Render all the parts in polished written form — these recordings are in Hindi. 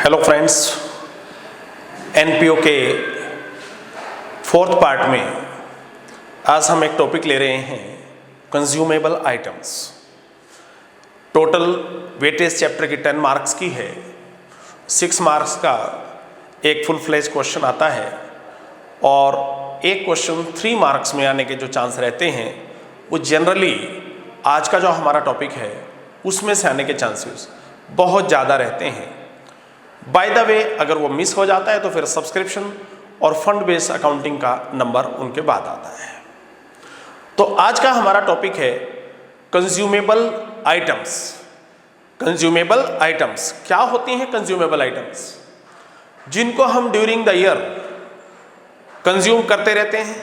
हेलो फ्रेंड्स, एनपीओ के फोर्थ पार्ट में आज हम एक टॉपिक ले रहे हैं consumable items. Total weightage chapter की 10 मार्क्स की है। 6 मार्क्स का एक फुल फ्लेज क्वेश्चन आता है और एक क्वेश्चन 3 मार्क्स में आने के जो चांस रहते हैं वो जनरली आज का जो हमारा टॉपिक है उसमें से आने के चांसेस बहुत ज़्यादा रहते हैं। बाय द वे, अगर वो मिस हो जाता है तो फिर सब्सक्रिप्शन और फंड बेस्ड अकाउंटिंग का नंबर उनके बाद आता है। तो आज का हमारा टॉपिक है कंज्यूमेबल आइटम्स। कंज्यूमेबल आइटम्स क्या होती हैं? कंज्यूमेबल आइटम्स जिनको हम ड्यूरिंग द ईयर कंज्यूम करते रहते हैं,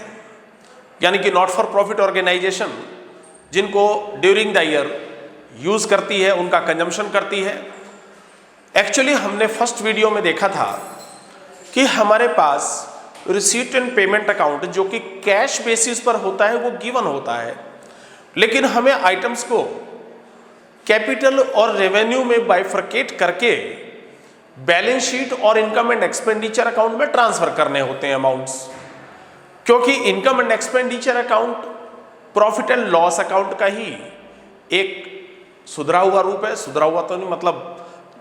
यानी कि नॉट फॉर प्रॉफिट ऑर्गेनाइजेशन जिनको ड्यूरिंग द ईयर यूज करती है, उनका कंजम्पशन करती है। एक्चुअली हमने फर्स्ट वीडियो में देखा था कि हमारे पास रिसीट एंड पेमेंट अकाउंट जो कि कैश बेसिस पर होता है वो गिवन होता है, लेकिन हमें आइटम्स को कैपिटल और रेवेन्यू में बाइफरकेट करके बैलेंस शीट और इनकम एंड एक्सपेंडिचर अकाउंट में ट्रांसफर करने होते हैं अमाउंट्स। क्योंकि income and expenditure account profit and loss account का ही एक सुधरा हुआ रूप है। सुधरा हुआ तो नहीं, मतलब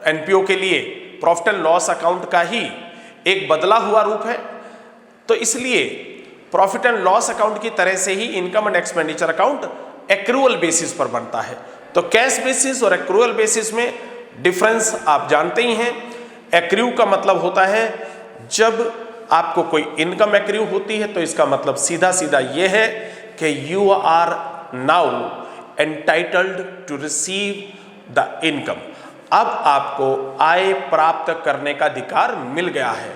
एनपीओ के लिए प्रॉफिट एंड लॉस अकाउंट का ही एक बदला हुआ रूप है। तो इसलिए प्रॉफिट एंड लॉस अकाउंट की तरह से ही income and expenditure account accrual basis पर बनता है। तो कैश बेसिस और एक्रूअल बेसिस में डिफरेंस आप जानते ही हैं। एक्रू का मतलब होता है जब आपको कोई इनकम एक्रू होती है तो इसका मतलब सीधा सीधा यह है कि you are now entitled to receive the income. अब आपको आय प्राप्त करने का अधिकार मिल गया है,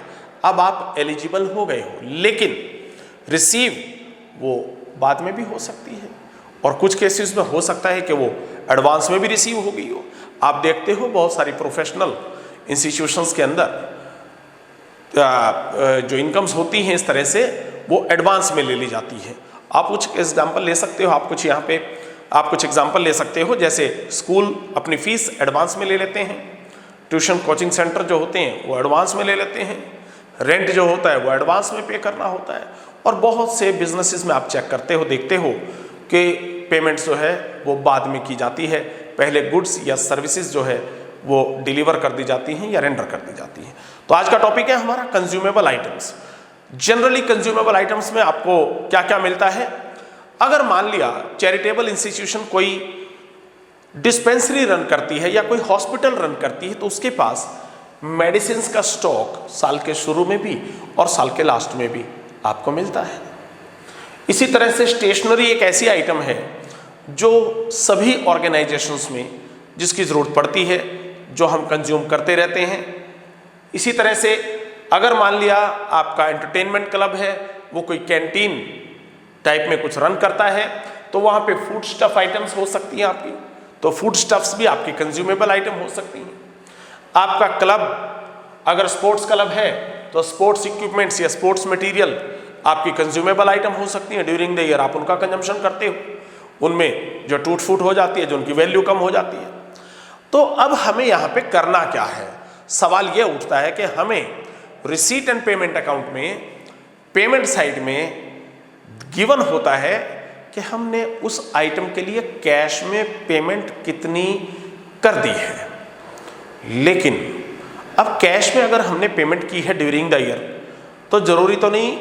अब आप एलिजिबल हो गए हो। लेकिन रिसीव वो बाद में भी हो सकती है और कुछ केसेस में हो सकता है कि वो एडवांस में भी रिसीव हो गई हो। आप देखते हो बहुत सारी प्रोफेशनल इंस्टीट्यूशंस के अंदर जो इनकम्स होती हैं इस तरह से वो एडवांस में ले ली जाती है। आप कुछ एग्जाम्पल ले सकते हो, आप कुछ एग्जाम्पल ले सकते हो। जैसे स्कूल अपनी फीस एडवांस में ले लेते हैं, ट्यूशन कोचिंग सेंटर जो होते हैं वो एडवांस में ले लेते हैं, रेंट जो होता है वो एडवांस में पे करना होता है। और बहुत से बिजनेसेस में आप चेक करते हो, देखते हो कि पेमेंट्स जो है वो बाद में की जाती है। पहले गुड्स या सर्विसेज जो है वो डिलीवर कर दी जाती हैं या रेंडर कर दी जाती हैं। तो आज का टॉपिक है हमारा consumable items. Generally consumable items में आपको क्या क्या मिलता है? अगर मान लिया चैरिटेबल इंस्टीट्यूशन कोई डिस्पेंसरी रन करती है या कोई हॉस्पिटल रन करती है तो उसके पास मेडिसिन का स्टॉक साल के शुरू में भी और साल के लास्ट में भी आपको मिलता है। इसी तरह से स्टेशनरी एक ऐसी आइटम है जो सभी ऑर्गेनाइजेशंस में जिसकी ज़रूरत पड़ती है, जो हम कंज्यूम करते रहते हैं। इसी तरह से अगर मान लिया आपका एंटरटेनमेंट क्लब है, वो कोई कैंटीन टाइप में कुछ रन करता है तो वहाँ पे फूड स्टफ आइटम्स हो सकती हैं आपकी, तो फूड स्टफ्स भी आपकी कंज्यूमेबल आइटम हो सकती हैं। आपका क्लब अगर स्पोर्ट्स क्लब है तो स्पोर्ट्स इक्विपमेंट्स या स्पोर्ट्स मटेरियल आपकी कंज्यूमेबल आइटम हो सकती हैं। ड्यूरिंग द ईयर आप उनका कंजम्पशन करते हो, उनमें जो टूट फूट हो जाती है, जो उनकी वैल्यू कम हो जाती है। तो अब हमें यहाँ पे करना क्या है? सवाल ये उठता है कि हमें रिसीट एंड पेमेंट अकाउंट में पेमेंट साइड में गिवन होता है कि हमने उस आइटम के लिए कैश में पेमेंट कितनी कर दी है। लेकिन अब कैश में अगर हमने पेमेंट की है ड्यूरिंग द ईयर तो जरूरी तो नहीं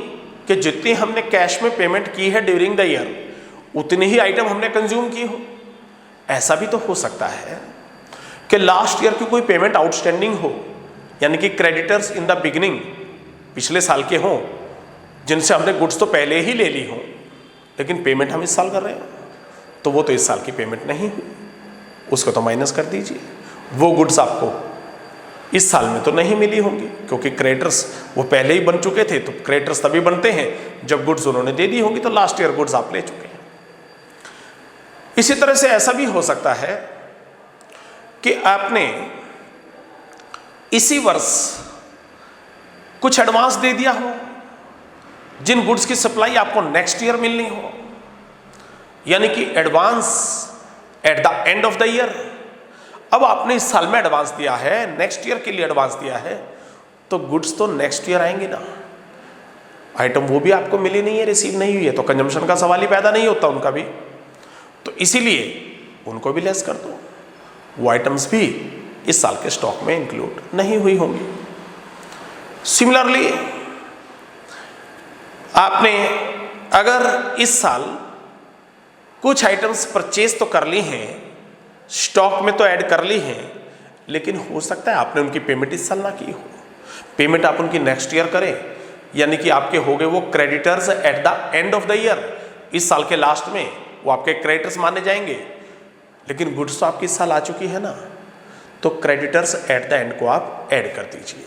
कि जितनी हमने कैश में पेमेंट की है ड्यूरिंग द ईयर उतनी ही आइटम हमने कंज्यूम की हो। ऐसा भी तो हो सकता है कि लास्ट ईयर की कोई पेमेंट आउटस्टैंडिंग हो, यानी कि क्रेडिटर्स इन द बिगिनिंग पिछले साल के हों जिनसे हमने गुड्स तो पहले ही ले ली हो, लेकिन पेमेंट हम इस साल कर रहे हैं तो वो तो इस साल की पेमेंट नहीं हुई, उसको तो माइनस कर दीजिए। वो गुड्स आपको इस साल में तो नहीं मिली होंगी क्योंकि क्रेडिटर्स वो पहले ही बन चुके थे। तो क्रेडिटर्स तभी बनते हैं जब गुड्स उन्होंने दे दी होंगी, तो लास्ट ईयर गुड्स आप ले चुके हैं। इसी तरह से ऐसा भी हो सकता है कि आपने इसी वर्ष कुछ एडवांस दे दिया हो जिन गुड्स की सप्लाई आपको नेक्स्ट ईयर मिलनी हो, यानी कि advance at the end of the year. अब आपने इस साल में एडवांस दिया है, नेक्स्ट ईयर के लिए एडवांस दिया है, तो गुड्स तो नेक्स्ट ईयर आएंगे ना, आइटम वो भी आपको मिली नहीं है, रिसीव नहीं हुई है, तो कंजम्पशन का सवाल ही पैदा नहीं होता उनका भी, तो इसीलिए उनको भी लेस कर दो, वो आइटम्स भी इस साल के स्टॉक में इंक्लूड नहीं हुई होंगी। सिमिलरली आपने अगर इस साल कुछ आइटम्स परचेज तो कर ली हैं, स्टॉक में तो ऐड कर ली हैं, लेकिन हो सकता है आपने उनकी पेमेंट इस साल ना की हो, पेमेंट आप उनकी नेक्स्ट ईयर करें, यानी कि आपके हो गए वो creditors at the end of the year, इस साल के लास्ट में वो आपके क्रेडिटर्स माने जाएंगे, लेकिन गुड्स तो आपकी इस साल आ चुकी है ना, तो क्रेडिटर्स एट द एंड को आप ऐड कर दीजिए।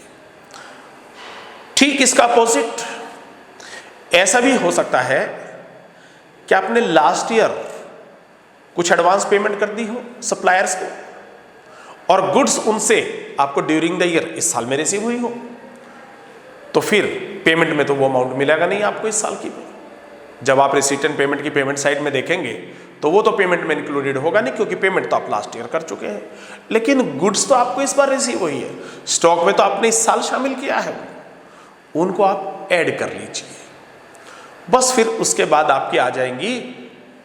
ठीक इसका अपोजिट ऐसा भी हो सकता है कि आपने लास्ट ईयर कुछ एडवांस पेमेंट कर दी हो सप्लायर्स को, और गुड्स उनसे आपको ड्यूरिंग द ईयर इस साल में रिसीव हुई हो, तो फिर पेमेंट में तो वो अमाउंट मिलेगा नहीं आपको इस साल की। जब आप रिसीट एंड पेमेंट की पेमेंट साइड में देखेंगे तो वो तो पेमेंट में इंक्लूडेड होगा नहीं, क्योंकि पेमेंट तो आप लास्ट ईयर कर चुके हैं, लेकिन गुड्स तो आपको इस बार रिसीव हुई है, स्टॉक में तो आपने इस साल शामिल किया है, उनको आप ऐड कर लीजिए। बस फिर उसके बाद आपकी आ जाएंगी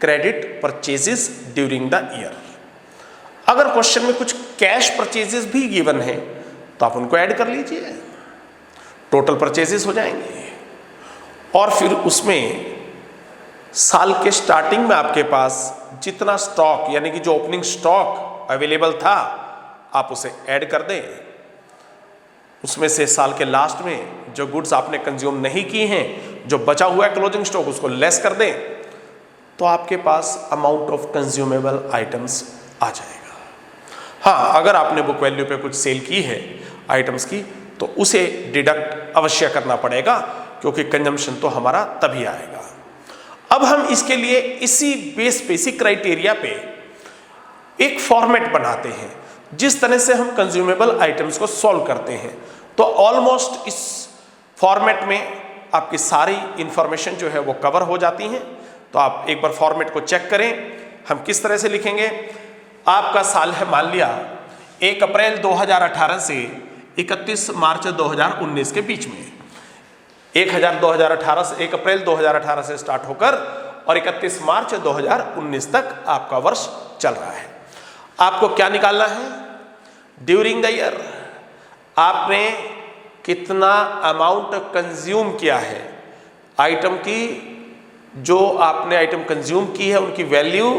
credit purchases during the year. अगर क्वेश्चन में कुछ कैश परचेजेस भी गिवन है तो आप उनको ऐड कर लीजिए, टोटल परचेजेस हो जाएंगे, और फिर उसमें साल के स्टार्टिंग में आपके पास जितना स्टॉक, यानी कि जो ओपनिंग स्टॉक अवेलेबल था, आप उसे ऐड कर दें, उसमें से साल के लास्ट में जो गुड्स आपने कंज्यूम नहीं की हैं, जो बचा हुआ है क्लोजिंग स्टॉक, उसको लेस कर दें, तो आपके पास अमाउंट ऑफ कंज्यूमेबल आइटम्स आ जाएगा। हाँ, अगर आपने बुक वैल्यू पे कुछ सेल की है आइटम्स की, तो उसे डिडक्ट अवश्य करना पड़ेगा, क्योंकि कंजम्पशन तो हमारा तभी आएगा। अब हम इसके लिए इसी बेसिक क्राइटेरिया पे एक फॉर्मेट बनाते हैं, जिस तरह से हम कंज्यूमेबल आइटम्स को सॉल्व करते हैं। तो ऑलमोस्ट इस फॉर्मेट में आपकी सारी इंफॉर्मेशन जो है वो कवर हो जाती हैं। तो आप एक बार फॉर्मेट को चेक करें, हम किस तरह से लिखेंगे। आपका साल है मान लिया 1 अप्रैल 2018 से 31 मार्च 2019 के बीच में, 1 अप्रैल 2018 से स्टार्ट होकर और 31 मार्च 2019 तक आपका वर्ष चल रहा है। आपको क्या निकालना है? ड्यूरिंग द ईयर आपने कितना अमाउंट कंज्यूम किया है, आइटम की जो आपने आइटम कंज्यूम की है उनकी वैल्यू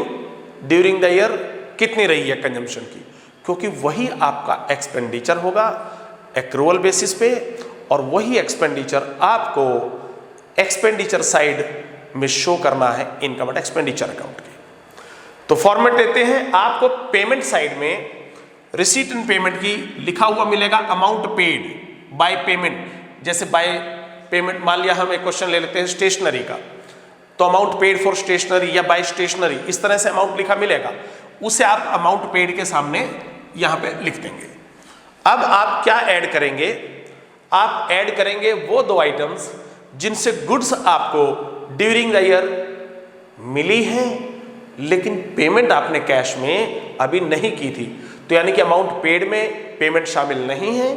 ड्यूरिंग द ईयर कितनी रही है कंजम्पशन की, क्योंकि वही आपका एक्सपेंडिचर होगा एक्रूअल बेसिस पे, और वही एक्सपेंडिचर आपको एक्सपेंडिचर साइड में शो करना है इनकम एंड एक्सपेंडिचर अकाउंट के। तो फॉर्मेट देते हैं, आपको पेमेंट साइड में रिसीट एंड पेमेंट की लिखा हुआ मिलेगा अमाउंट पेड बाय पेमेंट। जैसे बाय पेमेंट मान लिया हम एक क्वेश्चन ले लेते हैं स्टेशनरी का, तो अमाउंट पेड फॉर स्टेशनरी या बाय स्टेशनरी, इस तरह से अमाउंट लिखा मिलेगा, उसे आप अमाउंट पेड के सामने यहां पे लिख देंगे। अब आप क्या ऐड करेंगे? आप ऐड करेंगे वो दो आइटम्स जिनसे गुड्स आपको ड्यूरिंग द ईयर मिली है, लेकिन पेमेंट आपने कैश में अभी नहीं की थी। तो यानी कि अमाउंट पेड में पेमेंट शामिल नहीं है,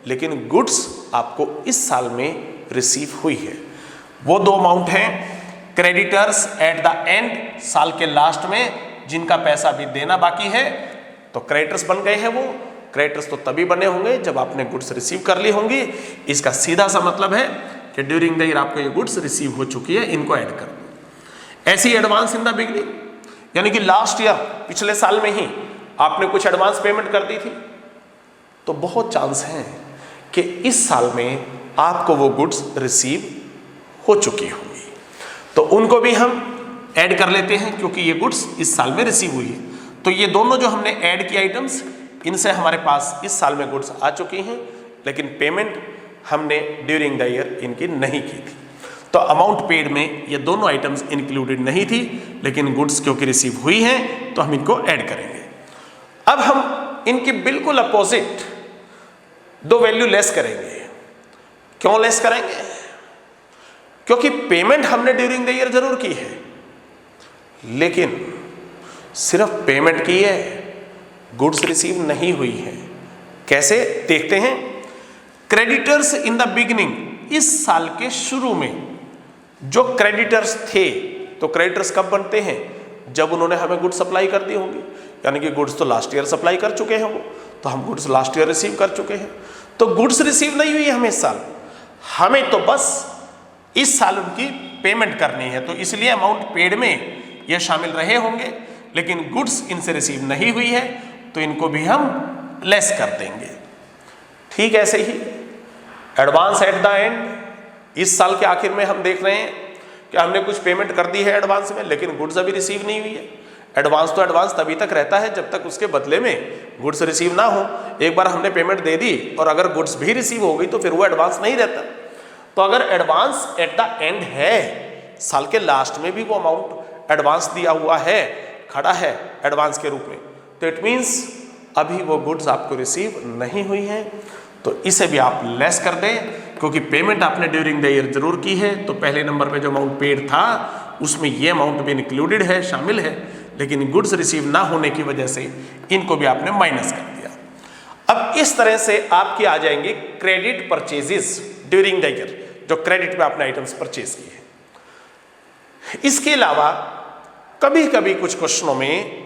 लेकिन गुड्स आपको इस साल में रिसीव हुई है। वो दो अमाउंट हैं क्रेडिटर्स एट द एंड, साल के लास्ट में जिनका पैसा अभी देना बाकी है, तो क्रेडिटर्स बन गए हैं। वो क्रेडिटर्स तो तभी बने होंगे जब आपने गुड्स रिसीव कर ली होंगी। इसका सीधा सा मतलब है कि ड्यूरिंग द ईयर आपको ये गुड्स रिसीव हो चुकी है, इनको ऐड कर दो। ऐसी एडवांस इन द बिगनिंग, यानी कि लास्ट ईयर पिछले साल में ही आपने कुछ एडवांस पेमेंट कर दी थी, तो बहुत चांस हैं कि इस साल में आपको वो गुड्स रिसीव हो चुकी होंगी, तो उनको भी हम ऐड कर लेते हैं, क्योंकि ये गुड्स इस साल में रिसीव हुई है। तो ये दोनों जो हमने ऐड किए आइटम्स, इनसे हमारे पास इस साल में गुड्स आ चुकी हैं, लेकिन पेमेंट हमने ड्यूरिंग द ईयर इनकी नहीं की थी। तो अमाउंट पेड में ये दोनों आइटम्स इंक्लूडेड नहीं थी, लेकिन गुड्स क्योंकि रिसीव हुई हैं तो हम इनको ऐड करेंगे। अब हम इनकी बिल्कुल अपोजिट दो वैल्यू लेस करेंगे। क्यों लेस करेंगे? क्योंकि पेमेंट हमने ड्यूरिंग द ईयर जरूर की है, लेकिन सिर्फ पेमेंट की है, गुड्स रिसीव नहीं हुई है। कैसे देखते हैं। क्रेडिटर्स इन द बिगिनिंग, इस साल के शुरू में जो क्रेडिटर्स थे, तो क्रेडिटर्स कब बनते हैं, जब उन्होंने हमें गुड्स सप्लाई कर दी होंगी, यानी कि गुड्स तो लास्ट ईयर सप्लाई कर चुके हैं वो, तो हम गुड्स लास्ट ईयर रिसीव कर चुके हैं। तो गुड्स रिसीव नहीं हुई है हमें इस साल, हमें तो बस इस साल उनकी पेमेंट करनी है, तो इसलिए अमाउंट पेड में ये शामिल रहे होंगे, लेकिन गुड्स इनसे रिसीव नहीं हुई है तो इनको भी हम लेस कर देंगे। ठीक ऐसे ही एडवांस एट द एंड, इस साल के आखिर में हम देख रहे हैं कि हमने कुछ पेमेंट कर दी है एडवांस में, लेकिन गुड्स अभी रिसीव नहीं हुई है। एडवांस तो एडवांस तभी तक रहता है जब तक उसके बदले में गुड्स रिसीव ना हो। एक बार हमने पेमेंट दे दी और अगर गुड्स भी रिसीव हो गई तो फिर वो एडवांस नहीं रहता। तो अगर एडवांस एट द एंड है, साल के लास्ट में भी वो अमाउंट एडवांस दिया हुआ है, खड़ा है एडवांस के रूप में, तो इट मीन्स अभी वो गुड्स आपको रिसीव नहीं हुई है, तो इसे भी आप लेस कर दें, क्योंकि पेमेंट आपने ड्यूरिंग द ईयर जरूर की है। तो पहले नंबर पे जो अमाउंट पेड था उसमें ये अमाउंट भी इंक्लूडेड है, शामिल है, लेकिन गुड्स रिसीव ना होने की वजह से इनको भी आपने माइनस कर दिया। अब इस तरह से आपकी आ जाएंगे credit purchases during the year, जो क्रेडिट में आपने आइटम्स परचेज किए हैं। इसके अलावा कभी कभी कुछ क्वेश्चनों में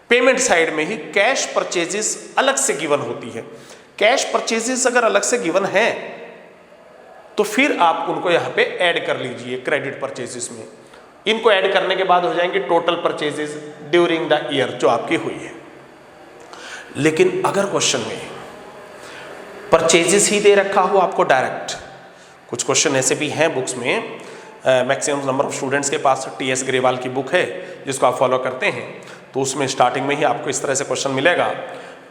पेमेंट साइड में ही कैश परचेजेस अलग से गिवन होती है। कैश परचेजेस अगर अलग से गिवन है तो फिर आप उनको यहां पे ऐड कर लीजिए क्रेडिट परचेजेस में। इनको ऐड करने के बाद हो जाएंगे total purchases during the year जो आपकी हुई है। लेकिन अगर क्वेश्चन में परचेजेस ही दे रखा हो आपको डायरेक्ट, कुछ क्वेश्चन ऐसे भी हैं बुक्स में, मैक्सिमम नंबर ऑफ स्टूडेंट्स के पास टीएस ग्रेवाल की बुक है जिसको आप फॉलो करते हैं, तो उसमें स्टार्टिंग में ही आपको इस तरह से क्वेश्चन मिलेगा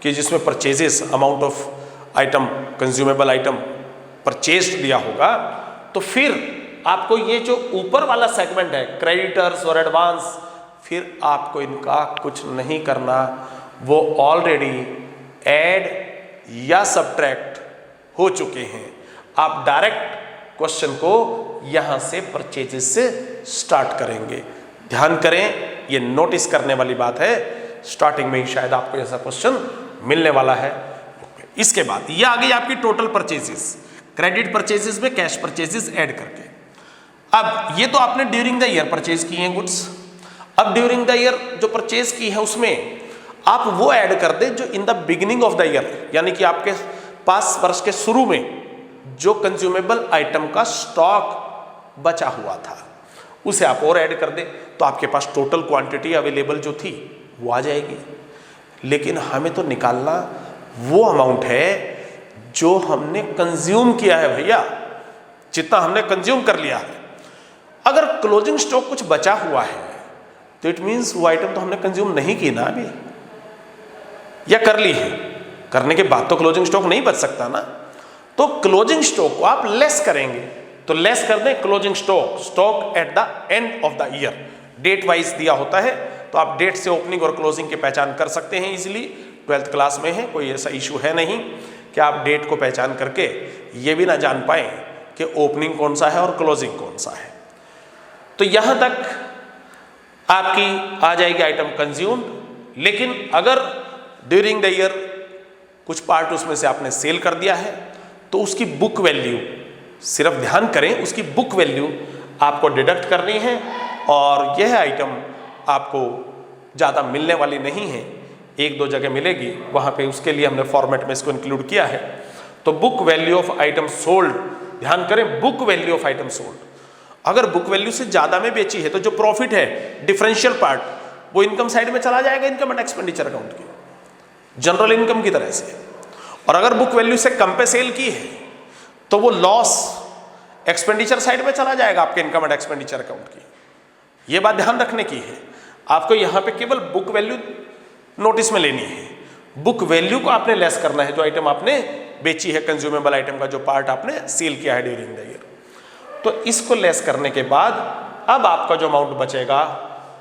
कि जिसमें purchases amount of item consumable item purchased दिया होगा, तो फिर आपको ये जो ऊपर वाला सेगमेंट है क्रेडिटर्स और एडवांस, फिर आपको इनका कुछ नहीं करना, वो ऑलरेडी ऐड या सब्ट्रैक्ट हो चुके हैं। आप डायरेक्ट क्वेश्चन को यहां से परचेजेस से स्टार्ट करेंगे। ध्यान करें, ये नोटिस करने वाली बात है, स्टार्टिंग में ही शायद आपको ऐसा क्वेश्चन मिलने वाला है। इसके बाद ये आ गई आपकी टोटल परचेजेस, क्रेडिट परचेजेस में कैश परचेजेस ऐड करके। अब ये तो आपने ड्यूरिंग द ईयर परचेज किए हैं गुड्स। अब ड्यूरिंग द ईयर जो परचेज की है उसमें आप वो ऐड कर दें जो इन the beginning of the year, यानी कि आपके पास वर्ष के शुरू में जो कंज्यूमेबल आइटम का स्टॉक बचा हुआ था उसे आप और ऐड कर दें, तो आपके पास टोटल क्वांटिटी अवेलेबल जो थी वो आ जाएगी। लेकिन हमें तो निकालना वो अमाउंट है जो हमने कंज्यूम किया है भैया, जितना हमने कंज्यूम कर लिया है। अगर क्लोजिंग स्टॉक कुछ बचा हुआ है तो इट मीन्स वो आइटम तो हमने कंज्यूम नहीं की ना अभी, या कर ली है, करने के बाद तो क्लोजिंग स्टॉक नहीं बच सकता ना। तो क्लोजिंग स्टॉक को आप लेस करेंगे, तो लेस कर दें closing stock, stock at the end of the year, date wise दिया होता है, तो आप डेट से ओपनिंग और क्लोजिंग की पहचान कर सकते हैं इजीली। 12th क्लास में है, कोई ऐसा इशू है नहीं कि आप डेट को पहचान करके ये भी ना जान पाए कि ओपनिंग कौन सा है और क्लोजिंग कौन सा है। तो यहां तक आपकी आ जाएगी आइटम कंज्यूम्ड। लेकिन अगर ड्यूरिंग द ईयर कुछ पार्ट उसमें से आपने सेल कर दिया है तो उसकी बुक वैल्यू, सिर्फ ध्यान करें, उसकी बुक वैल्यू आपको डिडक्ट करनी है, और यह आइटम आपको ज़्यादा मिलने वाली नहीं है, एक दो जगह मिलेगी, वहाँ पे उसके लिए हमने फॉर्मेट में इसको इंक्लूड किया है। तो book value of item sold, ध्यान करें, book value of item sold. अगर बुक वैल्यू से ज़्यादा में बेची है तो जो प्रॉफिट है, डिफरेंशियल पार्ट, वो इनकम साइड में चला जाएगा, इनकम एंड एक्सपेंडिचर अकाउंट की, जनरल इनकम की तरह से। और अगर बुक वैल्यू से कम पे सेल की है तो वो लॉस एक्सपेंडिचर साइड में चला जाएगा आपके इनकम एंड एक्सपेंडिचर अकाउंट की। ये बात ध्यान रखने की है। आपको यहाँ पे केवल बुक वैल्यू नोटिस में लेनी है, बुक वैल्यू को आपने लेस करना है जो आइटम आपने बेची है, कंज्यूमेबल आइटम का जो पार्ट आपने सेल किया है ड्यूरिंग द ईयर। तो इसको लेस करने के बाद अब आपका जो अमाउंट बचेगा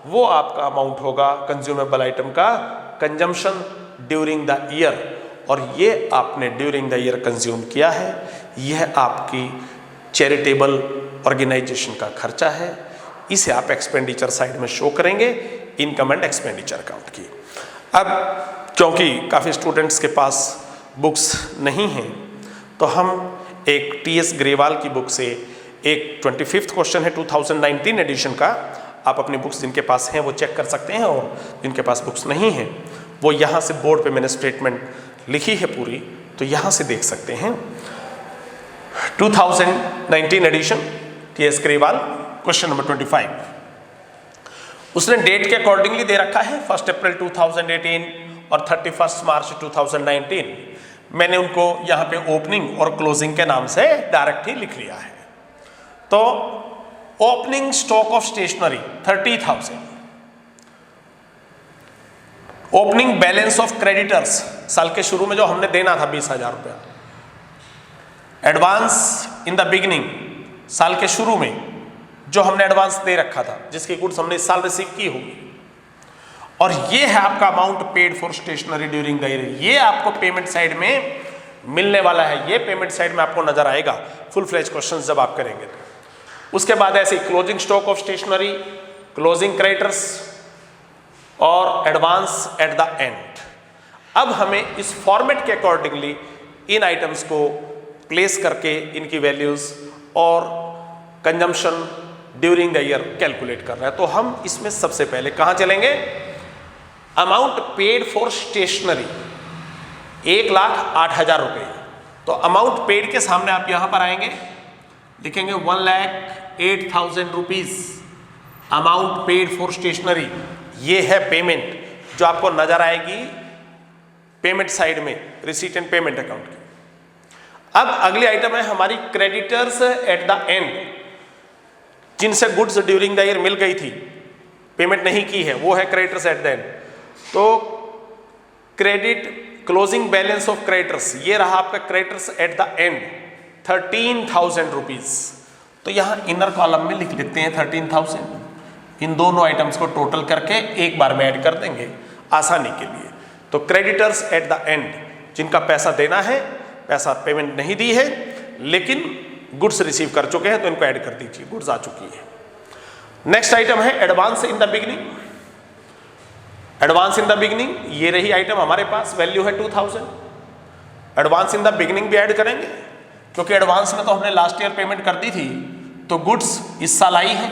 वो आपका अमाउंट होगा कंज्यूमेबल आइटम का कंजम्पशन ड्यूरिंग द ईयर, और ये आपने ड्यूरिंग द ईयर कंज्यूम किया है, यह आपकी चैरिटेबल ऑर्गेनाइजेशन का खर्चा है। इसे आप एक्सपेंडिचर साइड में शो करेंगे इनकम एंड एक्सपेंडिचर अकाउंट की। अब क्योंकि काफ़ी स्टूडेंट्स के पास बुक्स नहीं हैं, तो हम एक टीएस ग्रेवाल की बुक से एक 25th क्वेश्चन है 2019 एडिशन का, आप अपनी बुक्स जिनके पास हैं वो चेक कर सकते हैं, और जिनके पास बुक्स नहीं हैं वो यहाँ से बोर्ड पे मैंने स्टेटमेंट लिखी है पूरी, तो यहाँ से देख सकते हैं। 2019 edition TS Grewal, question number 25। उसने डेट के अकॉर्डिंगली दे रखा है 1 अप्रैल 2018 और 31 मार्च 2019। मैंने उनको यहाँ पे ओपनिंग और क्लोजिंग के नाम से डायरेक्ट ही लिख लिया है। तो opening stock of stationery 30,000, opening balance of creditors साल के शुरू में जो हमने देना था 20,000 रुपया, एडवांस इन द बिगिनिंग साल के शुरू में जो हमने एडवांस दे रखा था, जिसकी गुड्स हमने इस साल रिसीव की होगी, और ये है आपका amount paid for stationery during the year. ये आपको पेमेंट साइड में मिलने वाला है, ये पेमेंट साइड में आपको नजर आएगा फुल फ्लेज क्वेश्चंस जब आप करेंगे तो। उसके बाद ऐसे closing stock of stationery, closing creditors और एडवांस एट द एंड। अब हमें इस फॉर्मेट के अकॉर्डिंगली इन आइटम्स को प्लेस करके इनकी वैल्यूज और consumption during the year calculate करना है। तो हम इसमें सबसे पहले कहां चलेंगे? अमाउंट पेड फॉर स्टेशनरी 1,08,000 रुपए। तो अमाउंट पेड के सामने आप यहां पर आएंगे, लिखेंगे 1,08,000 rupees amount paid for stationery. ये है पेमेंट जो आपको नजर आएगी पेमेंट साइड में, रिसीट एंड पेमेंट अकाउंट की। अब अगली आइटम है हमारी क्रेडिटर्स एट द एंड, जिनसे गुड्स ड्यूरिंग द ईयर मिल गई थी, पेमेंट नहीं की है, वो है क्रेडिटर्स एट द एंड। तो credit closing balance of creditors, ये रहा आपका creditors at the end 13,000 rupees. तो यहां इनर कॉलम में लिख लेते हैं 13,000। इन दोनों आइटम्स को टोटल करके एक बार में ऐड कर देंगे आसानी के लिए। तो क्रेडिटर्स एट द एंड, जिनका पैसा देना है, पैसा पेमेंट नहीं दी है लेकिन गुड्स रिसीव कर चुके हैं, तो इनको ऐड कर दीजिए, गुड्स आ चुकी है। नेक्स्ट आइटम है advance in the beginning. Advance in the beginning, ये रही आइटम हमारे पास, वैल्यू है 2,000। एडवांस इन द बिगिनिंग भी ऐड करेंगे, क्योंकि एडवांस में तो हमने लास्ट ईयर पेमेंट कर दी थी, तो गुड्स इस साल आई है,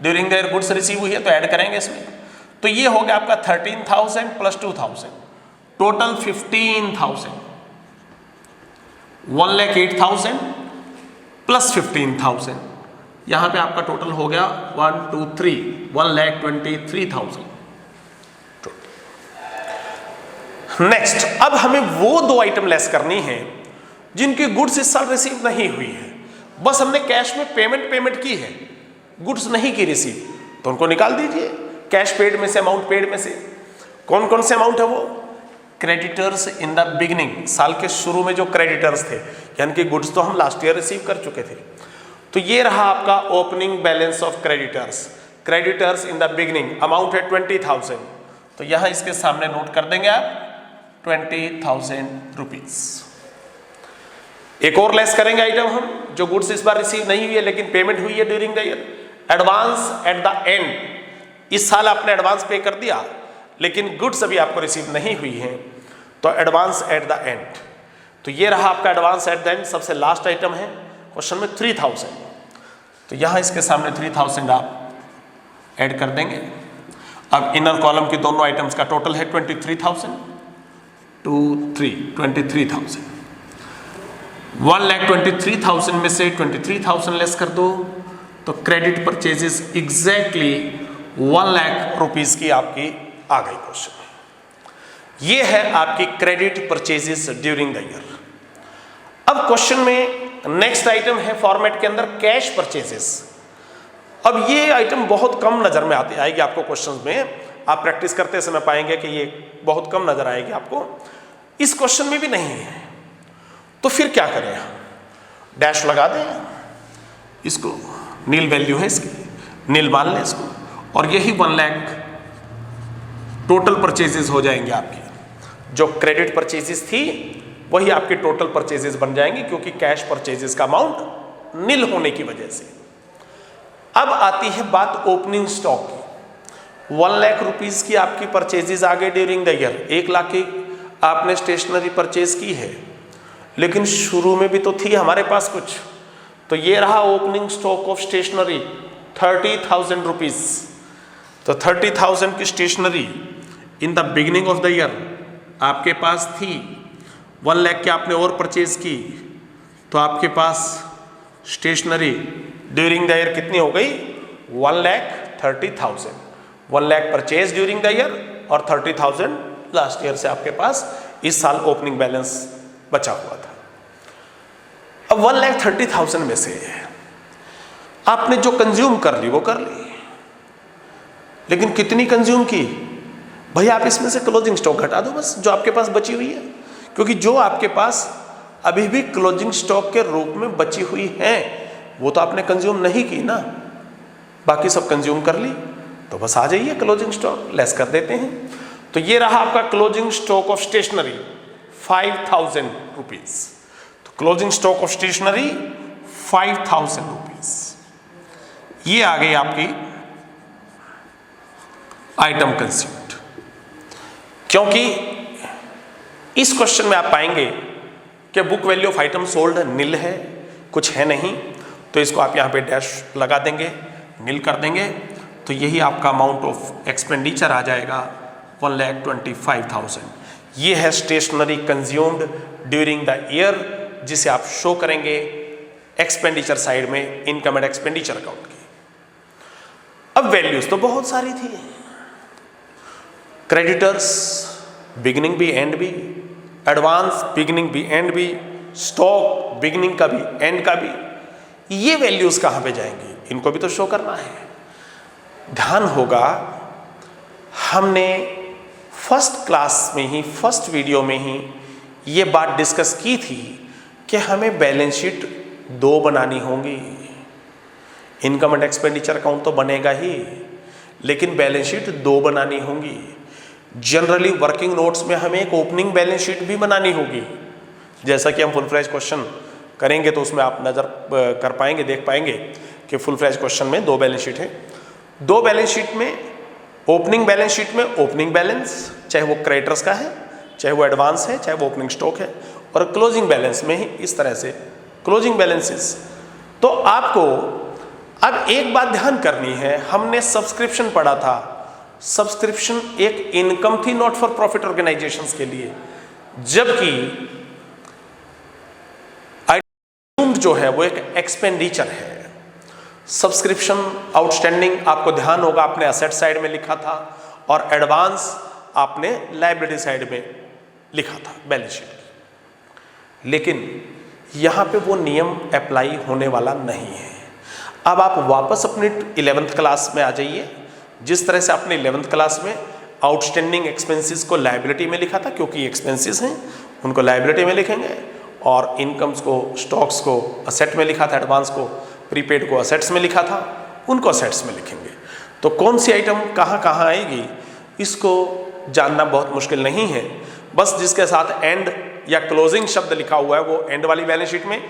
during the year goods receive हुई है, तो ऐड करेंगे इसमें। तो ये हो गया आपका 13,000 प्लस 2,000, टोटल 15,000। 1,08,000 प्लस 15,000, यहां पे आपका टोटल हो गया 1, 2, 3, 1,23,000। नेक्स्ट, अब हमें वो दो आइटम लेस करनी है जिनकी गुड्स इस साल रिसीव नहीं हुई है, बस हमने कैश में पेमेंट की है, गुड्स नहीं की रिसीव, तो उनको निकाल दीजिए कैश पेड में से, अमाउंट पेड में से। कौन कौन से अमाउंट है वो? क्रेडिटर्स इन द बिगिनिंग, साल के शुरू में जो क्रेडिटर्स थे, यानी कि गुड्स तो हम लास्ट ईयर रिसीव कर चुके थे। तो ये रहा आपका opening balance of creditors. Creditors in the beginning amount है 20,000, तो यहां इसके सामने नोट कर देंगे आप 20,000 रुपीज। एक और लेस करेंगे आइटम हम, जो गुड्स इस बार रिसीव नहीं हुई है लेकिन पेमेंट हुई है during the year. Advance at the and, इस साल आपने एडवांस पे कर दिया लेकिन गुड्स अभी आपको रिसीव नहीं हुई है, तो एडवांस एट द एंड। तो ये रहा आपका एडवांस एट द एंड, सबसे लास्ट आइटम है क्वेश्चन में 3,000। तो यहां इसके सामने 3,000 आप ऐड कर देंगे। अब इनर कॉलम की दोनों आइटम्स का टोटल है 23,000, 2, 3, 23,000। 1,23,000 में से 23,000 लेस कर दो, तो क्रेडिट परचेजेस एग्जैक्टली 1,00,000 रुपीज की आपकी आ गई क्वेश्चन। ये है आपकी credit purchases during the year. अब क्वेश्चन में नेक्स्ट आइटम है फॉर्मेट के अंदर कैश परचेजेस। अब ये आइटम बहुत कम नजर में आएगी आपको क्वेश्चंस में, आप प्रैक्टिस करते समय पाएंगे कि ये बहुत कम नजर आएगी आपको, इस क्वेश्चन में भी नहीं है। तो फिर क्या करें हम? डैश लगा दें इसको, नील वैल्यू है इसकी, नील मान लें इसको, और यही 1,00,000 टोटल परचेजेस हो जाएंगे आपकी। जो क्रेडिट परचेजेस थी वही आपके टोटल परचेजेस बन जाएंगी, क्योंकि कैश परचेजेस का अमाउंट नील होने की वजह से। अब आती है बात ओपनिंग स्टॉक की। 1,00,000 रुपीज की आपकी परचेजेस आ गए ड्यूरिंग द ईयर, 1,00,000 की आपने स्टेशनरी परचेज की है, लेकिन शुरू में भी तो थी हमारे पास कुछ, तो ये रहा opening stock of stationery 30,000 rupees. तो 30,000 की stationery in the beginning of the year आपके पास थी, 1 लाख की आपने और परचेज की, तो आपके पास स्टेशनरी ड्यूरिंग द ईयर कितनी हो गई? 1,30,000। 1 lakh purchase during the year और 30,000 लास्ट ईयर से आपके पास इस साल ओपनिंग बैलेंस बचा हुआ था। अब 1,30,000 में से आपने जो कंज्यूम कर ली वो कर ली, लेकिन कितनी कंज्यूम की? भाई आप इसमें से क्लोजिंग स्टॉक घटा दो बस, जो आपके पास बची हुई है, क्योंकि जो आपके पास अभी भी क्लोजिंग स्टॉक के रूप में बची हुई है वो तो आपने कंज्यूम नहीं की ना, बाकी सब कंज्यूम कर ली, तो बस आ जाइए क्लोजिंग स्टॉक लेस कर देते हैं। तो ये रहा आपका closing stock of stationery 5,000 rupees. तो closing stock of stationery 5,000 rupees, ये आ गई आपकी आइटम कंज्यूम्ड। क्योंकि इस क्वेश्चन में आप पाएंगे कि book value of item sold nil है, कुछ है नहीं, तो इसको आप यहां पे डैश लगा देंगे, नील कर देंगे, तो यही आपका अमाउंट ऑफ एक्सपेंडिचर आ जाएगा 1,25,000। ये है stationery consumed during the year, जिसे आप शो करेंगे एक्सपेंडिचर साइड में इनकम एंड एक्सपेंडिचर अकाउंट की। अब वैल्यूज तो बहुत सारी थी, क्रेडिटर्स बिगिनिंग भी एंड भी, एडवांस बिगिनिंग भी एंड भी, स्टॉक बिगिनिंग का भी एंड का भी। ये वैल्यूज कहां पे जाएंगी? इनको भी तो शो करना है। ध्यान होगा हमने फर्स्ट क्लास में ही, फर्स्ट वीडियो में ही ये बात डिस्कस की थी कि हमें बैलेंस शीट 2 बनानी होगी। इनकम एंड एक्सपेंडिचर अकाउंट तो बनेगा ही, लेकिन बैलेंस शीट 2 बनानी होगी। जनरली वर्किंग नोट्स में हमें एक ओपनिंग बैलेंस शीट भी बनानी होगी। जैसा कि हम फुल फ्लैश क्वेश्चन करेंगे तो उसमें आप नज़र कर पाएंगे, देख पाएंगे कि फुल फ्लैश क्वेश्चन में 2 बैलेंस शीट है। 2 बैलेंस शीट में ओपनिंग बैलेंस शीट में ओपनिंग बैलेंस, चाहे वो क्रेडिटर्स का है, चाहे वो एडवांस है, चाहे वो ओपनिंग स्टॉक है, और क्लोजिंग बैलेंस में ही इस तरह से क्लोजिंग बैलेंसेस। तो आपको अब एक बात ध्यान करनी है, हमने सब्सक्रिप्शन पढ़ा था, सब्सक्रिप्शन एक इनकम थी नॉट फॉर प्रॉफिट ऑर्गेनाइजेशंस के लिए, जबकि आइटम जो है वो एक एक्सपेंडिचर है। सब्सक्रिप्शन आउटस्टैंडिंग आपको ध्यान होगा आपने असेट साइड में लिखा था, और एडवांस आपने लायबिलिटी साइड में लिखा था बैलेंस शीट। लेकिन यहां पे वो नियम अप्लाई होने वाला नहीं है। अब आप वापस अपनी 11th क्लास में आ जाइए। जिस तरह से आपने 11th क्लास में आउटस्टैंडिंग एक्सपेंसेस को लायबिलिटी में लिखा था, क्योंकि एक्सपेंसेस हैं उनको लायबिलिटी में लिखेंगे, और इनकम्स को, स्टॉक्स को असेट में लिखा था, एडवांस को, प्रीपेड को असेट्स में लिखा था, उनको असेट्स में लिखेंगे। तो कौन सी आइटम कहाँ कहाँ आएगी इसको जानना बहुत मुश्किल नहीं है। बस जिसके साथ एंड या क्लोजिंग शब्द लिखा हुआ है वो एंड वाली बैलेंस शीट में,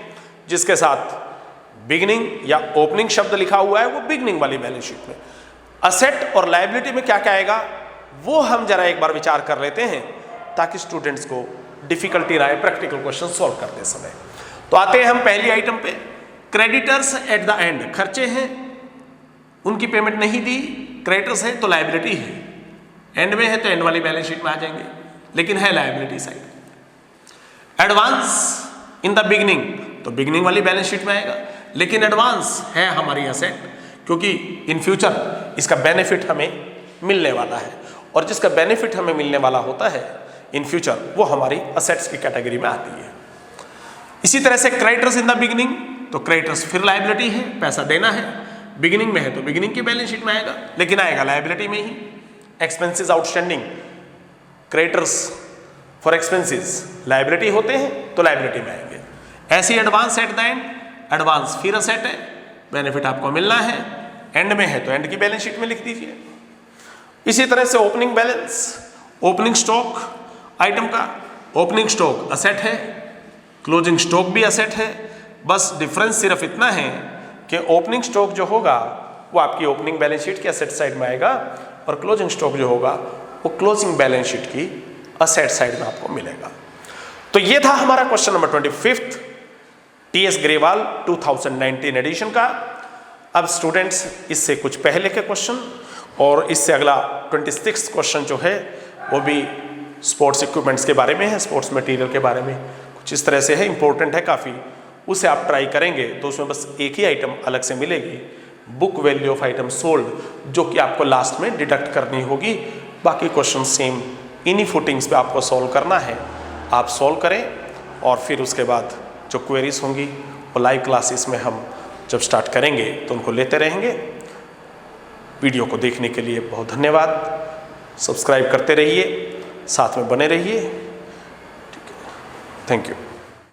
जिसके साथ बिगिनिंग या ओपनिंग शब्द लिखा हुआ है वो बिगिनिंग वाली बैलेंस शीट में। असेट और लायबिलिटी में क्या क्या आएगा वो हम जरा एक बार विचार कर लेते हैं, ताकि स्टूडेंट्स को डिफिकल्टी ना आए प्रैक्टिकल क्वेश्चन सॉल्व करते समय। तो आते हैं हम पहली आइटम पे, क्रेडिटर्स एट द एंड। खर्चे हैं, उनकी पेमेंट नहीं दी, क्रेडिटर्स है तो लायबिलिटी है, एंड में है तो एंड वाली बैलेंस शीट में आ जाएंगे, लेकिन है liability side. Advance in the beginning तो बिगिनिंग वाली बैलेंस शीट में आएगा, लेकिन एडवांस है हमारी असेट, क्योंकि इन फ्यूचर इसका बेनिफिट हमें मिलने वाला है, और जिसका बेनिफिट हमें मिलने वाला होता है इन फ्यूचर वो हमारी असेट्स की कैटेगरी में आती है। इसी तरह से क्रेडिटर्स इन द बिगिनिंग तो क्रेडिटर्स फिर लायबिलिटी है, पैसा देना है, बिगिनिंग में है तो बिगिनिंग की बैलेंस शीट में आएगा, लेकिन आएगा लायबिलिटी में ही। Expenses outstanding, creditors for expenses liability होते हैं तो लायबिलिटी में आएंगे। ऐसी advance at the end, advance फिर असेट है, बेनिफिट आपको मिलना है, एंड में है तो एंड की बैलेंस शीट में लिख दीजिए। इसी तरह से opening balance, opening stock item का, ओपनिंग स्टॉक असेट है, क्लोजिंग स्टॉक भी असेट है, बस डिफरेंस सिर्फ इतना है कि ओपनिंग स्टॉक जो होगा वो आपकी ओपनिंग बैलेंस शीट के असेट साइड में आएगा, और क्लोजिंग स्टॉक जो होगा वो क्लोजिंग बैलेंस शीट की असेट साइड में आपको मिलेगा। तो ये था हमारा question number 25 TS Grewal 2019 edition का। अब स्टूडेंट्स इससे कुछ पहले के क्वेश्चन और इससे अगला 26 क्वेश्चन जो है वो भी स्पोर्ट्स इक्विपमेंट्स के बारे में है, स्पोर्ट्स मटेरियल के बारे में कुछ इस तरह से है, इंपॉर्टेंट है काफ़ी। उसे आप ट्राई करेंगे तो उसमें बस एक ही आइटम अलग से मिलेगी, book value of item sold, जो कि आपको लास्ट में डिडक्ट करनी होगी। बाकी क्वेश्चन सेम इन्हीं फुटिंग्स पे आपको सॉल्व करना है। आप सॉल्व करें और फिर उसके बाद जो क्वेरीज होंगी वो लाइव क्लासेस में हम जब स्टार्ट करेंगे तो उनको लेते रहेंगे। वीडियो को देखने के लिए बहुत धन्यवाद। सब्सक्राइब करते रहिए, साथ में बने रहिए। ठीक है, थैंक यू।